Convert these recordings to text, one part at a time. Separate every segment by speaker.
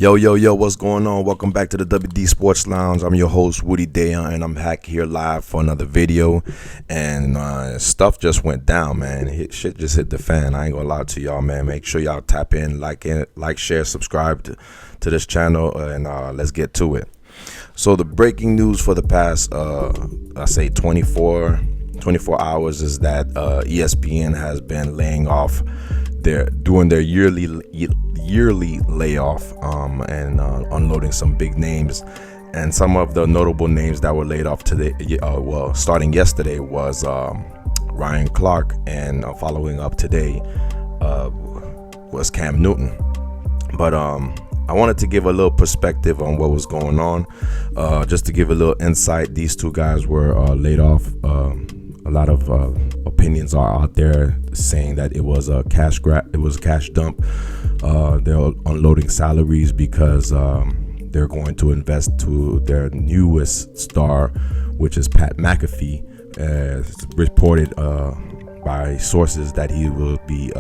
Speaker 1: Yo, what's going on? Welcome back to the WD Sports Lounge. I'm your host, Woody Dayon, and I'm back here live for another video. And stuff just went down, man. Shit just hit the fan. I ain't gonna lie to y'all, man. Make sure y'all tap in, like, share, subscribe to this channel, and let's get to it. So the breaking news for the past, I say 24 hours is that ESPN has been laying off. They're doing their yearly layoff and unloading some big names, and some of the notable names that were laid off today, starting yesterday, was Ryan Clark, and following up today was Cam Newton. But I wanted to give a little perspective on what was going on, just to give a little insight. These two guys were laid off. A lot of opinions are out there saying that it was a cash grab, it was a cash dump. They're unloading salaries because they're going to invest to their newest star, which is Pat McAfee. It's reported by sources that he will be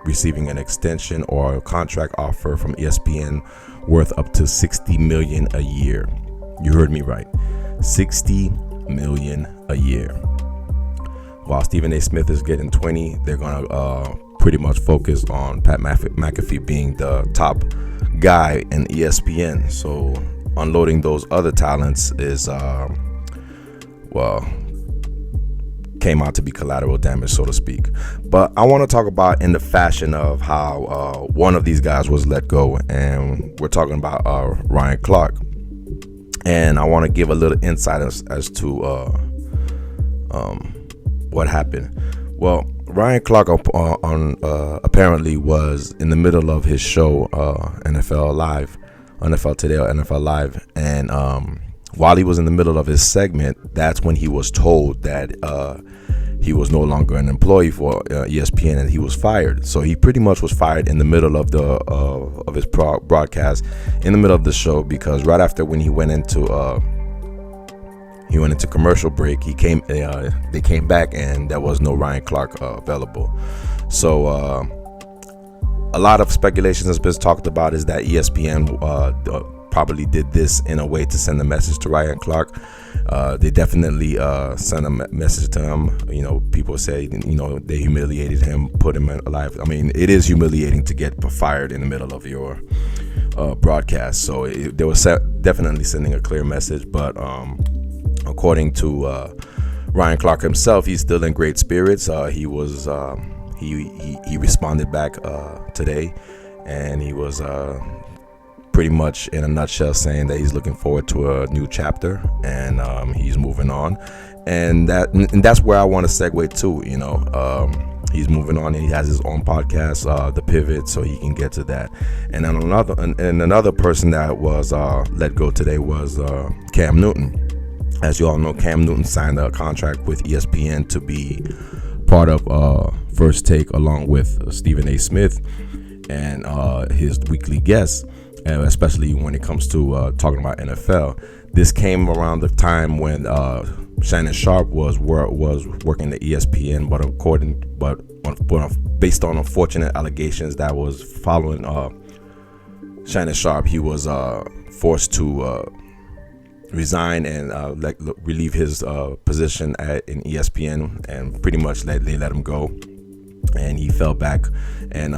Speaker 1: receiving an extension or a contract offer from ESPN worth up to $60 million a year. You heard me right, $60 million a year. While Stephen A. Smith is getting 20, they're gonna pretty much focus on Pat McAfee being the top guy in ESPN. So unloading those other talents is came out to be collateral damage, so to speak. But I want to talk about in the fashion of how one of these guys was let go, and we're talking about Ryan Clark. And I want to give a little insight as to what happened. Well, Ryan Clark apparently was in the middle of his show, NFL Today or NFL Live, and while he was in the middle of his segment, that's when he was told that he was no longer an employee for ESPN and he was fired. So he pretty much was fired in the middle of the of his broadcast, in the middle of the show, because right after when he went into commercial break, they came back and there was no Ryan Clark available. So a lot of speculation has been talked about is that ESPN probably did this in a way to send a message to Ryan Clark. They definitely sent a message to him. You know, people say, they humiliated him, put him alive. I mean, it is humiliating to get fired in the middle of your broadcast. So they were definitely sending a clear message. But according to Ryan Clark himself, he's still in great spirits. He responded back today, and he was pretty much in a nutshell saying that he's looking forward to a new chapter, and he's moving on, and that's where I want to segue to. He's moving on, and he has his own podcast, The Pivot, so he can get to that. And then another person that was let go today was Cam Newton. As you all know, Cam Newton signed a contract with ESPN to be part of First Take, along with Stephen A. Smith and his weekly guests. Especially when it comes to talking about NFL. This came around the time when Shannon Sharp was working at ESPN, but based on unfortunate allegations that was following Shannon Sharp, he was forced to resign and relieve his position in ESPN, and pretty much they let him go. And he fell back, and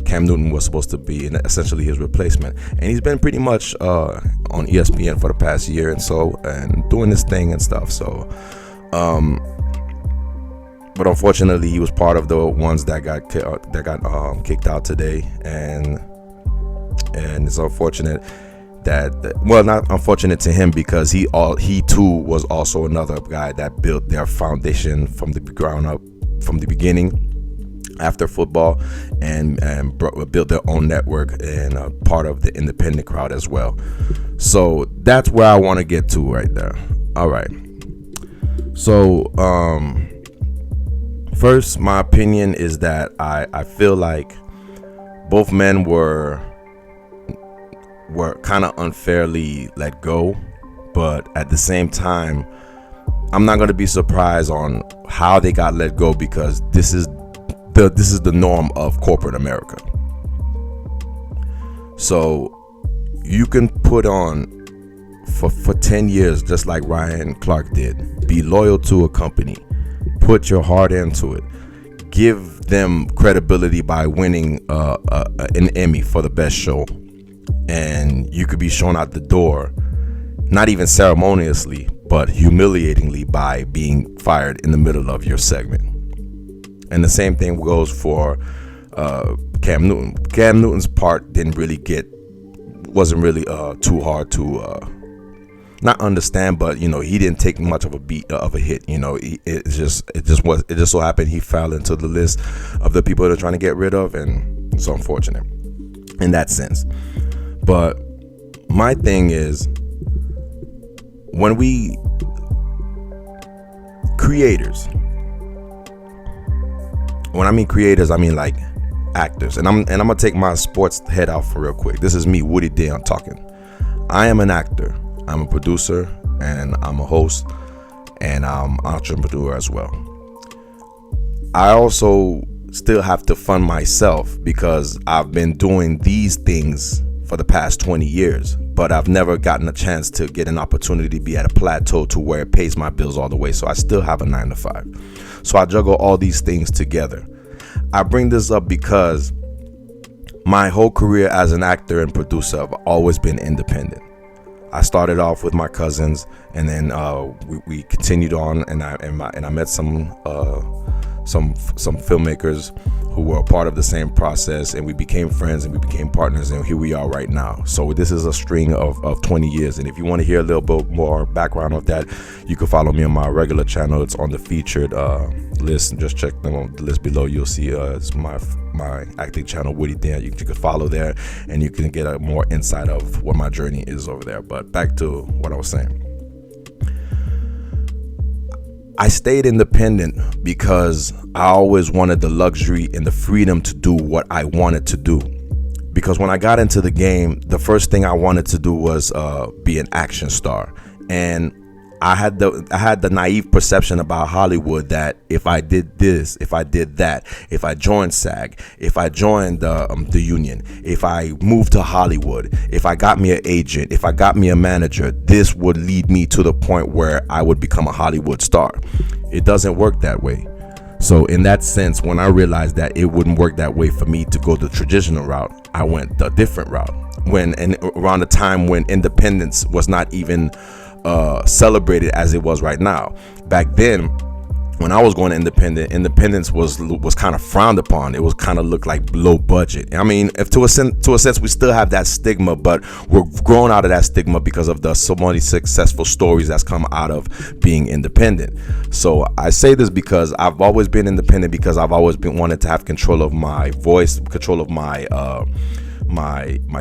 Speaker 1: Cam Newton was supposed to be essentially his replacement, and he's been pretty much on ESPN for the past year and doing this thing and stuff. So, but unfortunately, he was part of the ones that got kicked out today, and it's unfortunate not unfortunate to him, because he too was also another guy that built their foundation from the ground up, from the beginning, after football, and built their own network, and part of the independent crowd as well. So that's where I want to get to right there. All right. So first, my opinion is that I feel like both men were kind of unfairly let go, but at the same time, I'm not going to be surprised on how they got let go, because this is the norm of corporate America. So you can put on for 10 years, just like Ryan Clark did. Be loyal to a company. Put your heart into it. Give them credibility by winning an Emmy for the best show. And you could be shown out the door, not even ceremoniously, but humiliatingly, by being fired in the middle of your segment. And the same thing goes for Cam Newton. Cam Newton's part wasn't really too hard to not understand, but he didn't take much of a hit. It just so happened he fell into the list of the people they're trying to get rid of, and it's unfortunate in that sense. But my thing is, when we creators, when I mean creators, I mean like actors, and I'm gonna take my sports head out for real quick. This is me, Woody Dayon, talking. I am an actor. I'm a producer, and I'm a host, and I'm an entrepreneur as well. I also still have to fund myself because I've been doing these things for the past 20 years, but I've never gotten a chance to get an opportunity to be at a plateau to where it pays my bills all the way. So I still have a 9-to-5. So I juggle all these things together. I bring this up because my whole career as an actor and producer, I've always been independent. I started off with my cousins, and then we continued on, and I met some filmmakers who were a part of the same process, and we became friends and we became partners, and here we are right now. So this is a string of 20 years, and if you want to hear a little bit more background of that, you can follow me on my regular channel. It's on the featured list, and just check them on the list below. You'll see it's my acting channel, Woody Dayon. You can follow there, and you can get a more insight of what my journey is over there. But back to what I was saying. I stayed independent because I always wanted the luxury and the freedom to do what I wanted to do. Because when I got into the game, the first thing I wanted to do was be an action star. And I had the naive perception about Hollywood that if I did this, if I did that, if I joined SAG, if I joined the union, if I moved to Hollywood, if I got me an agent, if I got me a manager, this would lead me to the point where I would become a Hollywood star. It doesn't work that way. So in that sense, when I realized that it wouldn't work that way for me to go the traditional route, I went a different route. Around the time when independence was not even celebrated as it was right now. Back then, when I was going independence was kind of frowned upon. It was kind of looked like low budget. I mean, if to a sense we still have that stigma, but we're growing out of that stigma because of the so many successful stories that's come out of being independent. So I say this because I've always been independent, because I've always wanted to have control of my voice, control of my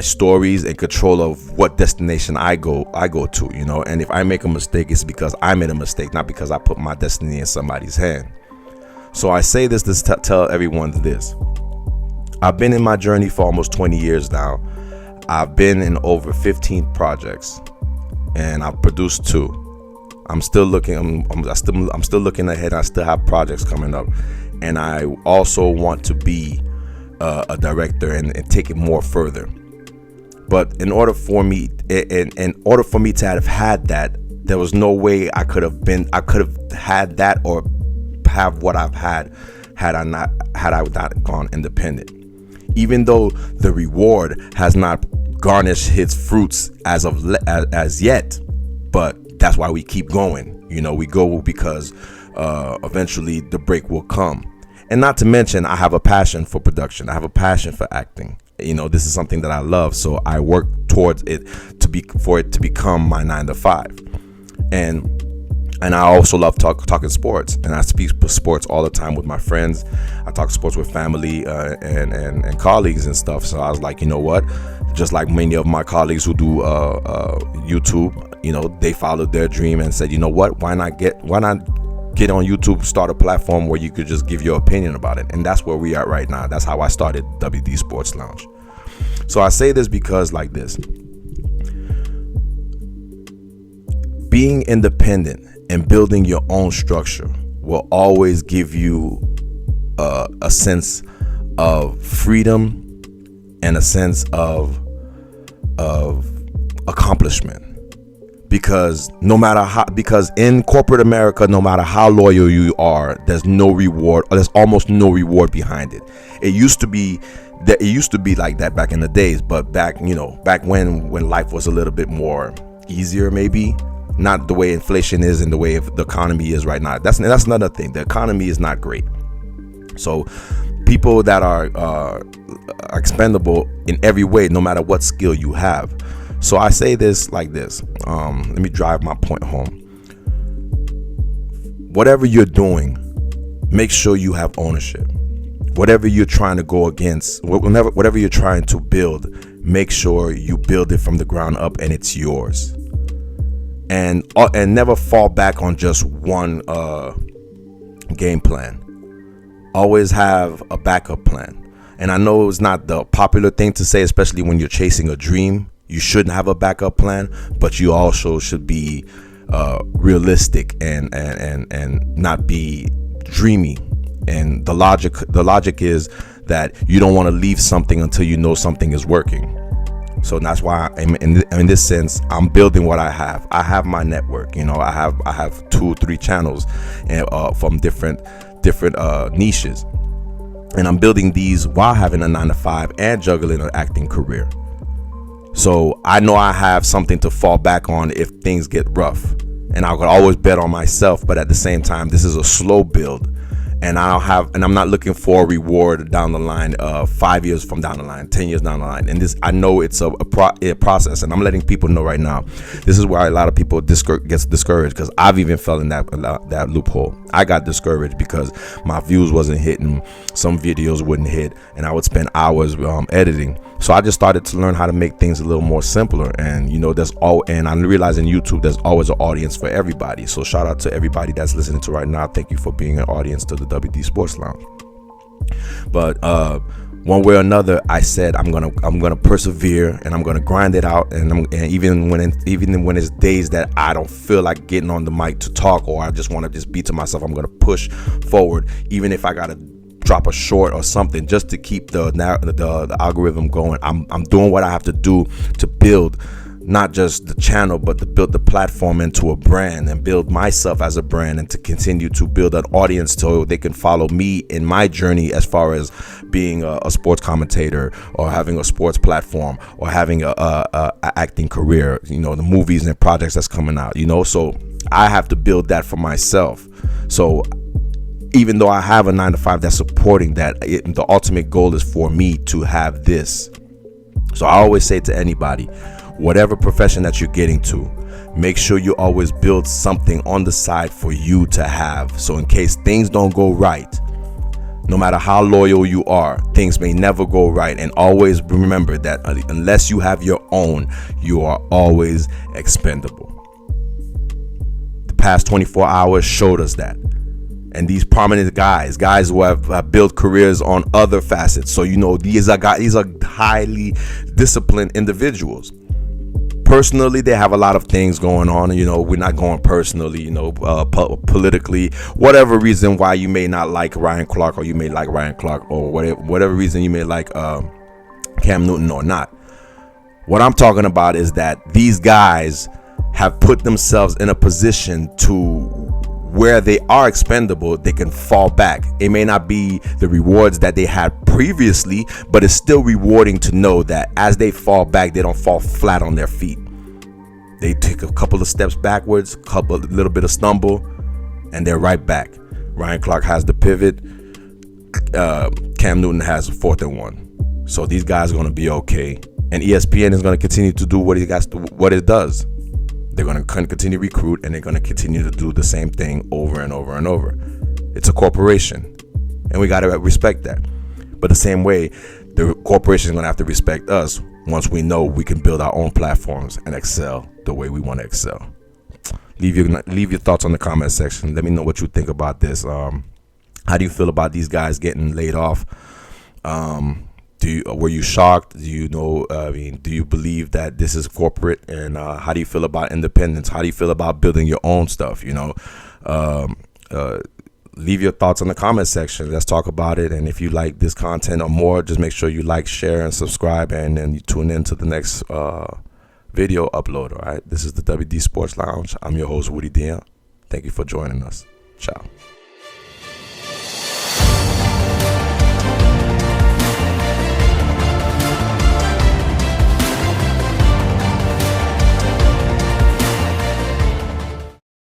Speaker 1: stories, and control of what destination I go to, and if I make a mistake, it's because I made a mistake, not because I put my destiny in somebody's hand. So I say this to tell everyone this. I've been in my journey for almost 20 years now. I've been in over 15 projects, and I've produced 2. I'm still looking ahead. I still have projects coming up, and I also want to be a director and take it more further. But in order for me to have had that, there was no way I could have had that or have what I've had I not gone independent. Even though the reward has not garnished its fruits as yet, but that's why we keep going. We go because eventually the break will come. And not to mention, I have a passion for production. I have a passion for acting. This is something that I love, so I work towards it for it to become my 9-to-5. And I also love talking sports, and I speak sports all the time with my friends. I talk sports with family and colleagues and stuff. So I was like, you know what? Just like many of my colleagues who do YouTube, they followed their dream and said, you know what? Why not get on YouTube, start a platform where you could just give your opinion about it. And that's where we are right now. That's how I started WD Sports Lounge. So I say this because like this. Being independent and building your own structure will always give you a sense of freedom and a sense of of accomplishment. Because because in corporate America, no matter how loyal you are, there's no reward, or there's almost no reward behind it. It used to be like that back in the days, but back when life was a little bit more easier, maybe not the way inflation is and the way the economy is right now. That's another thing. The economy is not great. So people that are expendable in every way, no matter what skill you have. So I say this like this. Let me drive my point home. Whatever you're doing, make sure you have ownership. Whatever you're trying to go against, whatever you're trying to build, make sure you build it from the ground up and it's yours. And never fall back on just one game plan. Always have a backup plan. And I know it's not the popular thing to say, especially when you're chasing a dream. You shouldn't have a backup plan, but you also should be realistic and not be dreamy. And the logic is that you don't want to leave something until you know something is working. So that's why in this sense, I'm building what I have. I have my network. I have 2-3 channels from different niches, and I'm building these while having a 9-to-5 and juggling an acting career. So I know I have something to fall back on if things get rough, and I could always bet on myself. But at the same time, this is a slow build, and I'm not looking for a reward down the line, 5 years from down the line, 10 years down the line. And this, I know it's a process, and I'm letting people know right now. This is where a lot of people gets discouraged, because I've even fell in that loophole. I got discouraged because my views wasn't hitting, some videos wouldn't hit, and I would spend hours editing. So I just started to learn how to make things a little more simpler. And and I'm realizing YouTube, there's always an audience for everybody. So shout out to everybody that's listening to right now. Thank you for being an audience to the WD Sports Lounge. But one way or another, I said I'm gonna persevere, and I'm gonna grind it out. And even when it's days that I don't feel like getting on the mic to talk, or I just want to just be to myself, I'm gonna push forward, even if I gotta drop a short or something, just to keep the algorithm going. I'm doing what I have to do to build not just the channel, but to build the platform into a brand, and build myself as a brand, and to continue to build an audience so they can follow me in my journey as far as being a sports commentator, or having a sports platform, or having a acting career, the movies and projects that's coming out, so I have to build that for myself. So even though I have a 9-to-5 that's supporting that, the ultimate goal is for me to have this. So I always say to anybody, whatever profession that you're getting to, make sure you always build something on the side for you to have. So in case things don't go right, no matter how loyal you are, things may never go right. And always remember that unless you have your own, you are always expendable. The past 24 hours showed us that. And these prominent guys who have built careers on other facets. So these are highly disciplined individuals. Personally, they have a lot of things going on. We're not going personally, politically, whatever reason why you may not like Ryan Clark, or you may like Ryan Clark, or whatever reason you may like Cam Newton or not. What I'm talking about is that these guys have put themselves in a position to where they are expendable, they can fall back. It may not be the rewards that they had previously, but it's still rewarding to know that as they fall back, they don't fall flat on their feet. They take a couple of steps backwards, a little bit of stumble, and they're right back. Ryan Clark has the pivot. Cam Newton has a 4th and 1. So these guys are going to be okay. And ESPN is going to continue to do what it does. They're going to continue to recruit, and they're going to continue to do the same thing over and over and over. It's a corporation, and we got to respect that. But the same way, the corporation is going to have to respect us once we know we can build our own platforms and excel the way we want to excel. Leave your thoughts on the comment section. Let me know what you think about this. How do you feel about these guys getting laid off? Were you shocked? Do you believe that this is corporate? And how do you feel about independence? How do you feel about building your own stuff? leave your thoughts in the comment section. Let's talk about it. And if you like this content or more, just make sure you like, share, and subscribe. And then you tune in to the next video upload. All right. This is the WD Sports Lounge. I'm your host, Woody Dion. Thank you for joining us. Ciao.